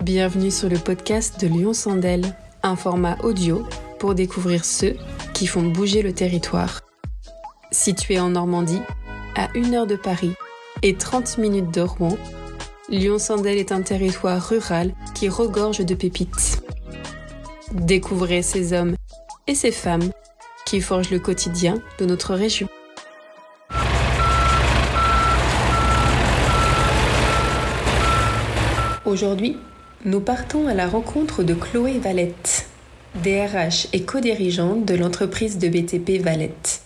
Bienvenue sur le podcast de Lyon Sandel, un format audio pour découvrir ceux qui font bouger le territoire. Situé en Normandie, à 1 heure de Paris et 30 minutes de Rouen, Lyon Sandel est un territoire rural qui regorge de pépites. Découvrez ces hommes et ces femmes qui forgent le quotidien de notre région. Aujourd'hui, nous partons à la rencontre de Chloé Valette, DRH et co-dirigeante de l'entreprise de BTP Valette.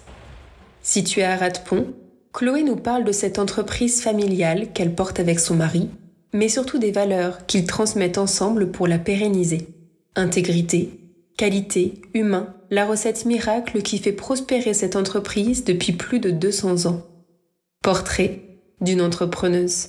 Située à Ratepont, Chloé nous parle de cette entreprise familiale qu'elle porte avec son mari, mais surtout des valeurs qu'ils transmettent ensemble pour la pérenniser. Intégrité, qualité, humain, la recette miracle qui fait prospérer cette entreprise depuis plus de 200 ans. Portrait d'une entrepreneuse.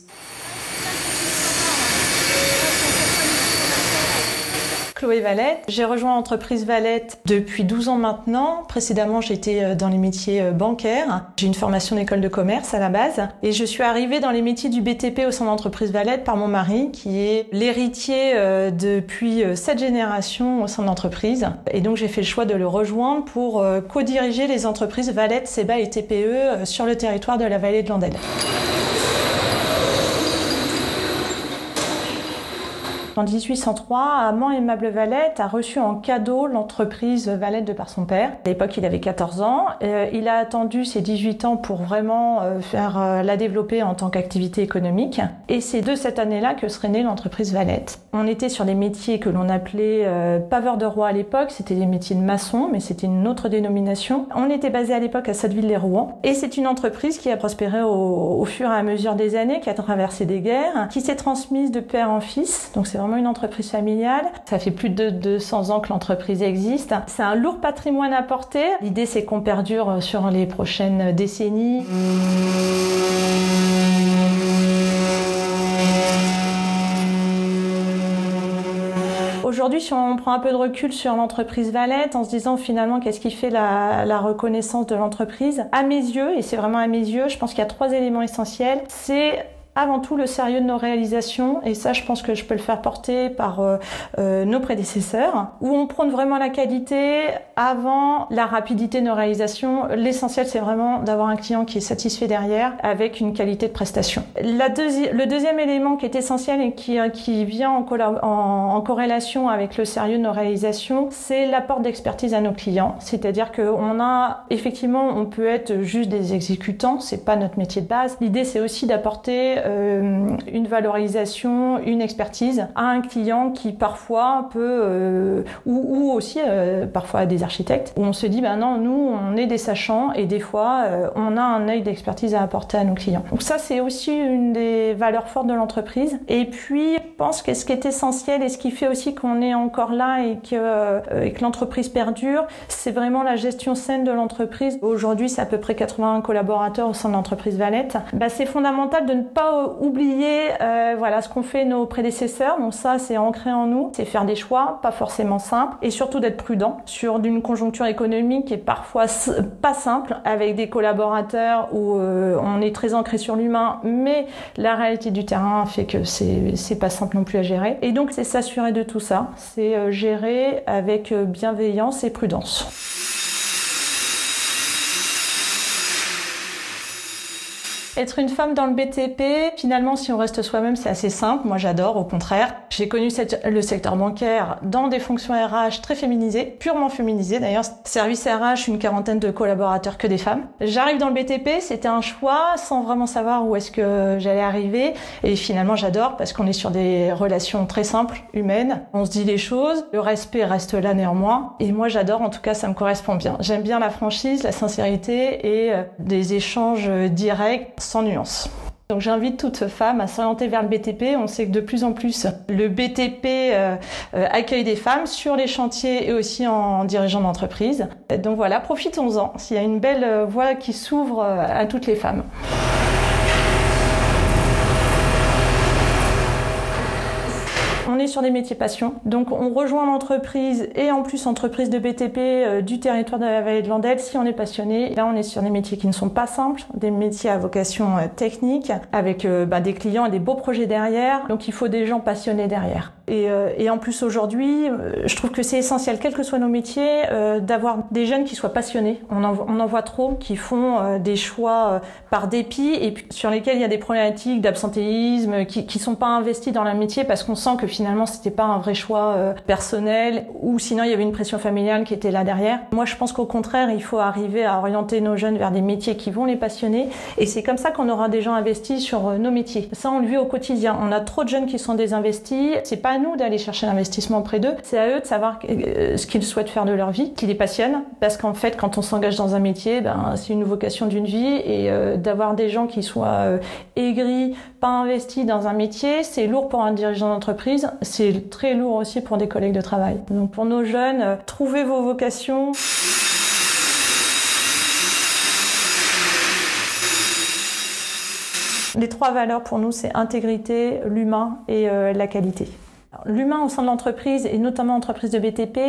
Chloé Valette. J'ai rejoint l'entreprise Valette depuis 12 ans maintenant. Précédemment, j'étais dans les métiers bancaires. J'ai une formation d'école de commerce à la base. Et je suis arrivée dans les métiers du BTP au sein de l'entreprise Valette par mon mari, qui est l'héritier depuis 7 générations au sein de l'entreprise. Et donc, j'ai fait le choix de le rejoindre pour co-diriger les entreprises Valette, Seba et TPE sur le territoire de la vallée de Landelle. En 1803, Amand Aimable Valette a reçu en cadeau l'entreprise Valette de par son père. À l'époque, il avait 14 ans. Il a attendu ses 18 ans pour vraiment la développer en tant qu'activité économique. Et c'est de cette année-là que serait née l'entreprise Valette. On était sur des métiers que l'on appelait paveurs de roi à l'époque. C'était des métiers de maçon, mais c'était une autre dénomination. On était basé à l'époque à Sotteville-lès-Rouen. Et c'est une entreprise qui a prospéré au fur et à mesure des années, qui a traversé des guerres, qui s'est transmise de père en fils. Donc c'est vraiment une entreprise familiale. Ça fait plus de 200 ans que l'entreprise existe. C'est un lourd patrimoine à porter. L'idée, c'est qu'on perdure sur les prochaines décennies. Aujourd'hui, si on prend un peu de recul sur l'entreprise Valette, en se disant finalement qu'est-ce qui fait la reconnaissance de l'entreprise, à mes yeux, et c'est vraiment à mes yeux, je pense qu'il y a 3 éléments essentiels. C'est avant tout le sérieux de nos réalisations, et ça je pense que je peux le faire porter par nos prédécesseurs, où on prône vraiment la qualité avant la rapidité de nos réalisations. L'essentiel, c'est vraiment d'avoir un client qui est satisfait derrière avec une qualité de prestation. Le deuxième élément qui est essentiel et qui vient en corrélation avec le sérieux de nos réalisations, c'est l'apport d'expertise à nos clients. C'est-à-dire on peut être juste des exécutants, c'est pas notre métier de base. L'idée, c'est aussi d'apporter une valorisation, une expertise à un client qui parfois peut, ou aussi parfois à des architectes, où on se dit, non, nous, on est des sachants et des fois, on a un œil d'expertise à apporter à nos clients. Donc ça, c'est aussi une des valeurs fortes de l'entreprise. Et puis, je pense que ce qui est essentiel et ce qui fait aussi qu'on est encore là et que l'entreprise perdure, c'est vraiment la gestion saine de l'entreprise. Aujourd'hui, c'est à peu près 80 collaborateurs au sein de l'entreprise Valette. C'est fondamental de ne pas oublier ce qu'ont fait nos prédécesseurs. Donc ça, c'est ancré en nous. C'est faire des choix, pas forcément simples, et surtout d'être prudent sur une conjoncture économique qui est parfois pas simple, avec des collaborateurs où on est très ancré sur l'humain, mais la réalité du terrain fait que c'est pas simple non plus à gérer. Et donc, c'est s'assurer de tout ça. C'est gérer avec bienveillance et prudence. Être une femme dans le BTP, finalement, si on reste soi-même, c'est assez simple. Moi, j'adore, au contraire. J'ai connu le secteur bancaire dans des fonctions RH très féminisées, purement féminisées. D'ailleurs, service RH, une 40aine de collaborateurs que des femmes. J'arrive dans le BTP, c'était un choix sans vraiment savoir où est-ce que j'allais arriver. Et finalement, j'adore parce qu'on est sur des relations très simples, humaines. On se dit les choses. Le respect reste là néanmoins. Et moi, j'adore. En tout cas, ça me correspond bien. J'aime bien la franchise, la sincérité et des échanges directs, sans nuance. Donc j'invite toute femme à s'orienter vers le BTP. On sait que de plus en plus le BTP accueille des femmes sur les chantiers et aussi en dirigeant d'entreprise. Donc voilà, profitons-en. S'il y a une belle voie qui s'ouvre à toutes les femmes. On est est sur des métiers passion. Donc on rejoint l'entreprise et en plus entreprise de BTP du territoire de la vallée de l'Andelle si on est passionné. Là on est sur des métiers qui ne sont pas simples, des métiers à vocation technique avec des clients et des beaux projets derrière. Donc il faut des gens passionnés derrière. Et en plus aujourd'hui, je trouve que c'est essentiel, quels que soient nos métiers, d'avoir des jeunes qui soient passionnés. On en voit trop qui font des choix par dépit et puis sur lesquels il y a des problématiques d'absentéisme, qui sont pas investis dans leur métier parce qu'on sent que finalement c'était pas un vrai choix personnel ou sinon il y avait une pression familiale qui était là derrière. Moi je pense qu'au contraire il faut arriver à orienter nos jeunes vers des métiers qui vont les passionner et c'est comme ça qu'on aura des gens investis sur nos métiers. Ça on le vit au quotidien. On a trop de jeunes qui sont désinvestis. C'est pas à nous d'aller chercher l'investissement auprès d'eux. C'est à eux de savoir ce qu'ils souhaitent faire de leur vie, qui les passionne parce qu'en fait quand on s'engage dans un métier, c'est une vocation d'une vie et d'avoir des gens qui soient aigris, pas investis dans un métier, c'est lourd pour un dirigeant d'entreprise, c'est très lourd aussi pour des collègues de travail. Donc pour nos jeunes, trouvez vos vocations. Les 3 valeurs pour nous, c'est intégrité, l'humain et la qualité. L'humain au sein de l'entreprise, et notamment l'entreprise de BTP,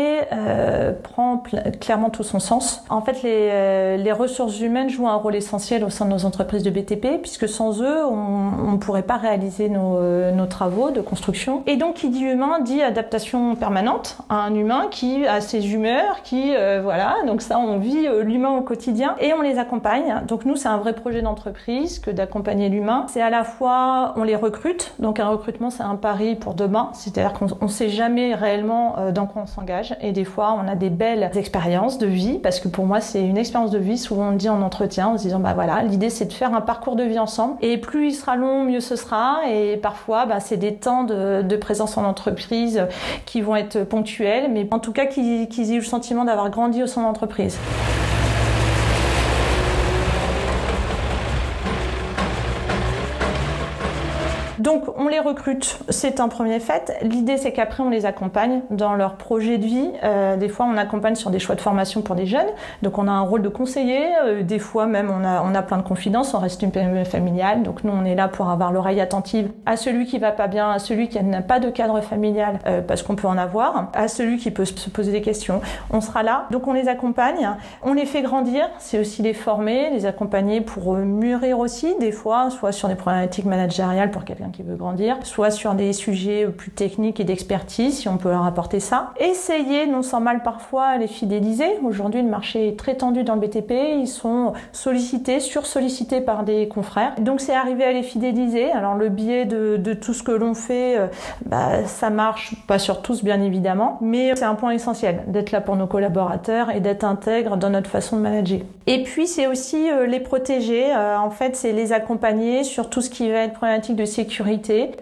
prend clairement tout son sens. En fait, les ressources humaines jouent un rôle essentiel au sein de nos entreprises de BTP, puisque sans eux, on ne pourrait pas réaliser nos travaux de construction. Et donc, qui dit humain, dit adaptation permanente à un humain qui a ses humeurs, donc ça, on vit l'humain au quotidien et on les accompagne. Donc nous, c'est un vrai projet d'entreprise que d'accompagner l'humain. C'est à la fois, on les recrute, donc un recrutement, c'est un pari pour demain, c'est-à-dire qu'on ne sait jamais réellement dans quoi on s'engage et des fois on a des belles expériences de vie parce que pour moi c'est une expérience de vie, souvent on le dit en entretien en se disant l'idée c'est de faire un parcours de vie ensemble et plus il sera long mieux ce sera et parfois c'est des temps de présence en entreprise qui vont être ponctuels mais en tout cas qu'ils aient eu le sentiment d'avoir grandi au sein de l'entreprise. Donc on les recrute, c'est un premier fait. L'idée c'est qu'après on les accompagne dans leur projet de vie. Des fois on accompagne sur des choix de formation pour des jeunes, donc on a un rôle de conseiller. Des fois même on a plein de confidences, on reste une PME familiale, donc nous on est là pour avoir l'oreille attentive à celui qui va pas bien, à celui qui n'a pas de cadre familial, parce qu'on peut en avoir, à celui qui peut se poser des questions. On sera là, donc on les accompagne, on les fait grandir, c'est aussi les former, les accompagner pour mûrir aussi, des fois, soit sur des problématiques managériales pour quelqu'un qui veut grandir, soit sur des sujets plus techniques et d'expertise, si on peut leur apporter ça. Essayer, non sans mal parfois, à les fidéliser. Aujourd'hui, le marché est très tendu dans le BTP, ils sont sollicités, sursollicités par des confrères. Donc c'est arriver à les fidéliser. Alors le biais de tout ce que l'on fait, ça marche, pas sur tous bien évidemment, mais c'est un point essentiel d'être là pour nos collaborateurs et d'être intègre dans notre façon de manager. Et puis c'est aussi les protéger, en fait c'est les accompagner sur tout ce qui va être problématique de sécurité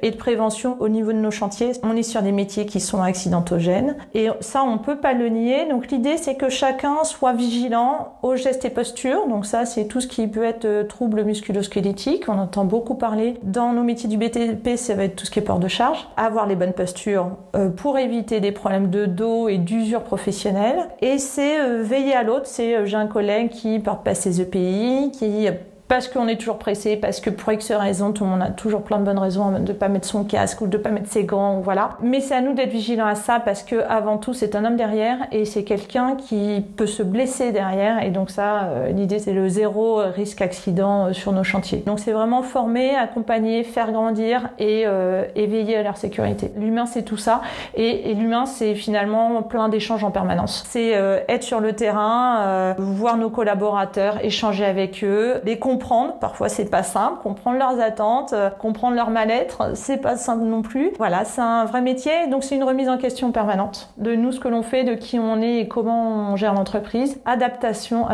et de prévention au niveau de nos chantiers. On est sur des métiers qui sont accidentogènes et ça on peut pas le nier. Donc l'idée c'est que chacun soit vigilant aux gestes et postures. Donc ça c'est tout ce qui peut être troubles musculo-squelettiques. On entend beaucoup parler dans nos métiers du BTP, ça va être tout ce qui est port de charge. Avoir les bonnes postures pour éviter des problèmes de dos et d'usure professionnelle. Et c'est veiller à l'autre. C'est j'ai un collègue qui porte pas ses EPI, qui parce qu'on est toujours pressé, parce que pour X raisons, tout le monde a toujours plein de bonnes raisons de pas mettre son casque ou de pas mettre ses gants, voilà. Mais c'est à nous d'être vigilants à ça parce que avant tout, c'est un homme derrière et c'est quelqu'un qui peut se blesser derrière et donc ça, l'idée c'est le zéro risque accident sur nos chantiers. Donc c'est vraiment former, accompagner, faire grandir et veiller à leur sécurité. L'humain c'est tout ça et l'humain c'est finalement plein d'échanges en permanence. C'est être sur le terrain, voir nos collaborateurs, échanger avec eux, les comprendre, parfois c'est pas simple, comprendre leurs attentes, comprendre leur mal-être, c'est pas simple non plus. Voilà, c'est un vrai métier, donc c'est une remise en question permanente de nous, ce que l'on fait, de qui on est et comment on gère l'entreprise. Adaptation.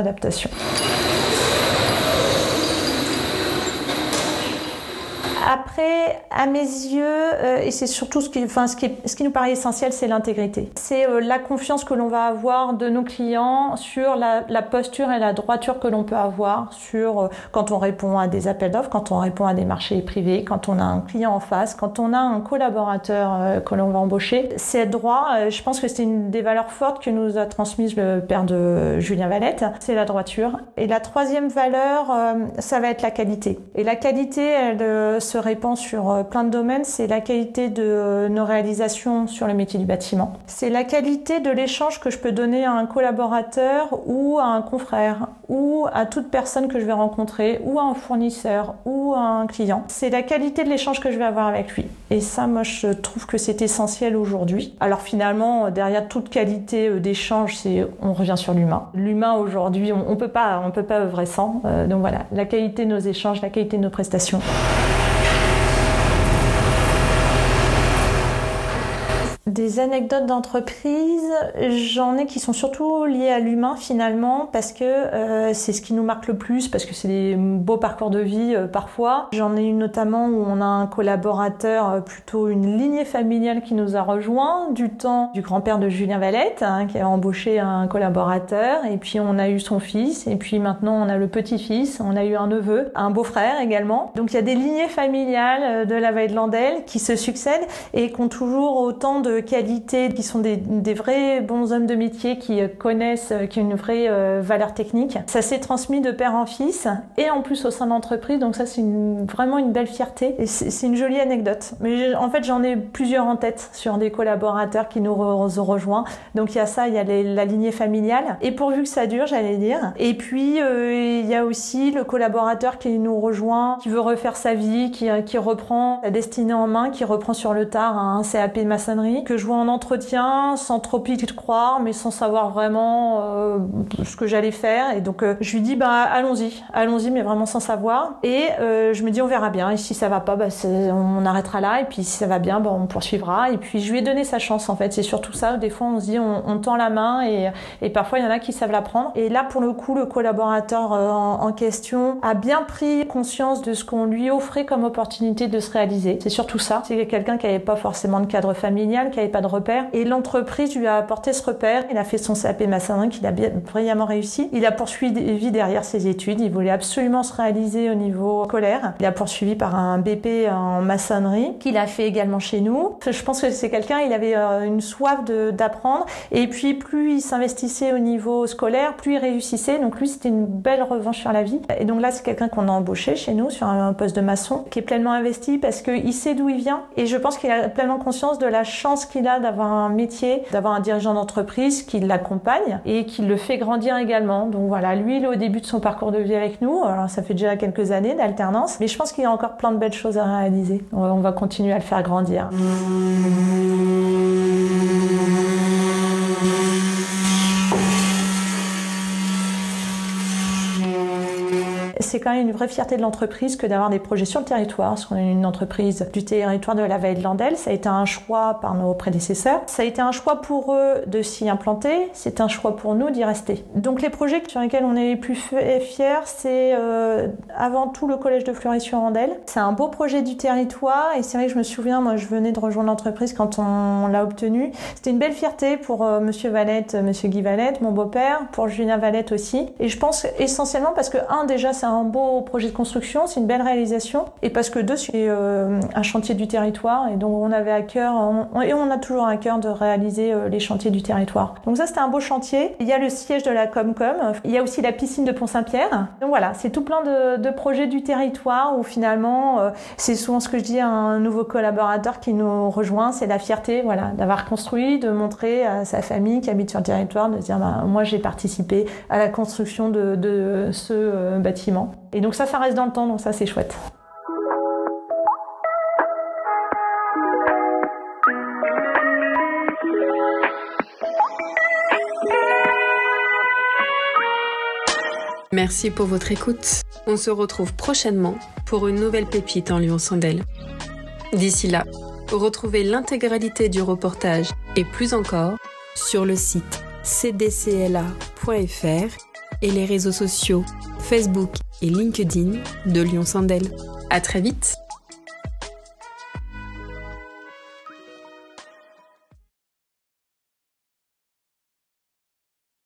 Après, à mes yeux, et c'est surtout ce qui nous paraît essentiel, c'est l'intégrité. C'est la confiance que l'on va avoir de nos clients sur la posture et la droiture que l'on peut avoir sur quand on répond à des appels d'offres, quand on répond à des marchés privés, quand on a un client en face, quand on a un collaborateur que l'on va embaucher. C'est être droit. Je pense que c'est une des valeurs fortes que nous a transmise le père de Julien Valette. C'est la droiture. Et la troisième valeur, ça va être la qualité. Et la qualité, elle se répand sur plein de domaines, c'est la qualité de nos réalisations sur le métier du bâtiment. C'est la qualité de l'échange que je peux donner à un collaborateur ou à un confrère ou à toute personne que je vais rencontrer ou à un fournisseur ou à un client. C'est la qualité de l'échange que je vais avoir avec lui. Et ça, moi, je trouve que c'est essentiel aujourd'hui. Alors finalement, derrière toute qualité d'échange, on revient sur l'humain. L'humain aujourd'hui, on peut pas œuvrer sans. Donc voilà, la qualité de nos échanges, la qualité de nos prestations. Des anecdotes d'entreprise, j'en ai qui sont surtout liées à l'humain finalement parce que c'est ce qui nous marque le plus, parce que c'est des beaux parcours de vie parfois. J'en ai une notamment où on a un collaborateur, plutôt une lignée familiale qui nous a rejoint du temps du grand-père de Julien Valette qui a embauché un collaborateur, et puis on a eu son fils, et puis maintenant on a le petit-fils, on a eu un neveu, un beau-frère également. Donc il y a des lignées familiales de la vallée de Landelle qui se succèdent et qui ont toujours autant de qualités, qui sont des vrais bons hommes de métier qui connaissent, qui ont une vraie valeur technique. Ça s'est transmis de père en fils et en plus au sein de l'entreprise, donc ça c'est vraiment une belle fierté et c'est une jolie anecdote. Mais en fait j'en ai plusieurs en tête sur des collaborateurs qui nous ont rejoints. Donc il y a ça, il y a la lignée familiale et pourvu que ça dure, j'allais dire. Et puis il y a aussi le collaborateur qui nous rejoint, qui veut refaire sa vie, qui reprend sa destinée en main, qui reprend sur le tard un CAP de maçonnerie, que je vois en entretien sans trop y croire, mais sans savoir vraiment ce que j'allais faire. Et donc je lui dis allons-y, mais vraiment sans savoir. Et je me dis on verra bien. Et si ça va pas, on arrêtera là. Et puis si ça va bien, on poursuivra. Et puis je lui ai donné sa chance en fait. C'est surtout ça. Des fois on se dit on tend la main et parfois il y en a qui savent la prendre. Et là pour le coup le collaborateur en question a bien pris conscience de ce qu'on lui offrait comme opportunité de se réaliser. C'est surtout ça. C'est quelqu'un qui n'avait pas forcément de cadre familial, qui n'avait pas de repère, et l'entreprise lui a apporté ce repère. Il a fait son CAP maçonnerie qu'il a brillamment réussi. Il a poursuivi derrière ses études, il voulait absolument se réaliser au niveau scolaire. Il a poursuivi par un BP en maçonnerie qu'il a fait également chez nous. Je pense que c'est quelqu'un, il avait une soif d'apprendre, et puis plus il s'investissait au niveau scolaire, plus il réussissait. Donc lui c'était une belle revanche sur la vie. Et donc là c'est quelqu'un qu'on a embauché chez nous sur un poste de maçon, qui est pleinement investi parce qu'il sait d'où il vient, et je pense qu'il a pleinement conscience de la chance qu'il a d'avoir un métier, d'avoir un dirigeant d'entreprise qui l'accompagne et qui le fait grandir également. Donc voilà, lui il est au début de son parcours de vie avec nous. Alors ça fait déjà quelques années d'alternance, mais je pense qu'il y a encore plein de belles choses à réaliser. On va continuer à le faire grandir. C'est quand même une vraie fierté de l'entreprise que d'avoir des projets sur le territoire, parce qu'on est une entreprise du territoire de la vallée de Landelle. Ça a été un choix par nos prédécesseurs. Ça a été un choix pour eux de s'y implanter. C'est un choix pour nous d'y rester. Donc les projets sur lesquels on est les plus fiers, c'est avant tout le collège de Fleury-sur-Andelle. C'est un beau projet du territoire et c'est vrai que je me souviens, moi je venais de rejoindre l'entreprise quand on l'a obtenu. C'était une belle fierté pour monsieur Valette, monsieur Guy Valette, mon beau-père, pour Julien Valette aussi. Et je pense essentiellement parce que déjà c'est un beau projet de construction, c'est une belle réalisation, et parce que c'est un chantier du territoire, et donc on avait à cœur, et on a toujours à cœur de réaliser les chantiers du territoire. Donc ça c'était un beau chantier. Il y a le siège de la Comcom, il y a aussi la piscine de Pont-Saint-Pierre. Donc voilà, c'est tout plein de projets du territoire où finalement c'est souvent ce que je dis à un nouveau collaborateur qui nous rejoint, c'est la fierté, voilà, d'avoir construit, de montrer à sa famille qui habite sur le territoire, de dire moi j'ai participé à la construction de ce bâtiment. Et donc ça reste dans le temps, donc ça c'est chouette. Merci pour votre écoute. On se retrouve prochainement pour une nouvelle pépite en Lyon-Sandelle. D'ici là, retrouvez l'intégralité du reportage et plus encore sur le site cdcla.fr et les réseaux sociaux Facebook et LinkedIn de Lyon-Sandelle. À très vite!